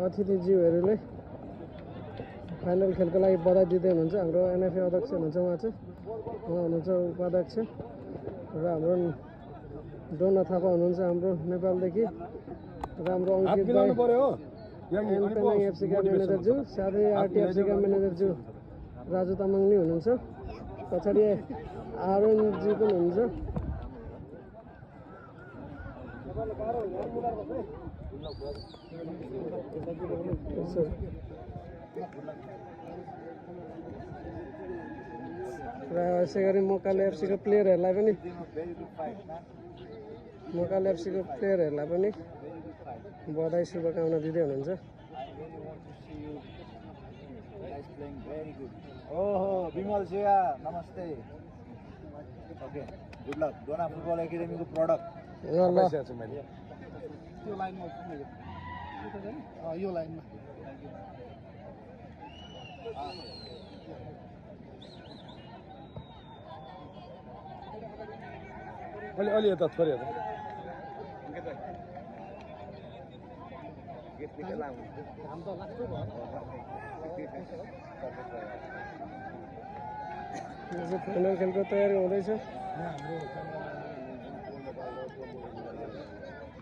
अतिथिज्यूहरूले final खेलको लागि बधाई दिँदै हुनुहुन्छ। हाम्रो एनएफए अध्यक्ष हुनुहुन्छ उहाँ चाहिँ, उहाँ हुनुहुन्छ उपाध्यक्ष र हाम्रो डोना थापा हुनुहुन्छ हाम्रो नेपालदेखि र हाम्रो अङ्कित भाइ एनपेनाङ एफसीका म्यानेजरज्यू, साथै आरटिएफसीका म्यानेजरज्यू राजु तामाङ नि हुनुहुन्छ। पछाडि आरएनजी पनि हुनुहुन्छ। र यसै गरी मोकाले एफसीको प्लेयरहरूलाई पनि बधाई शुभकामना दिँदै हुनुहुन्छ। ओहो विमल सिया नमस्ते। Okay good luck. डोना फुटबल एकाडेमीको प्रडक्ट ल यो लाइनमा यो लाइनमा अलि यता थोरै यो चाहिँ फाइनल खेलको तयारी हुँदैछ।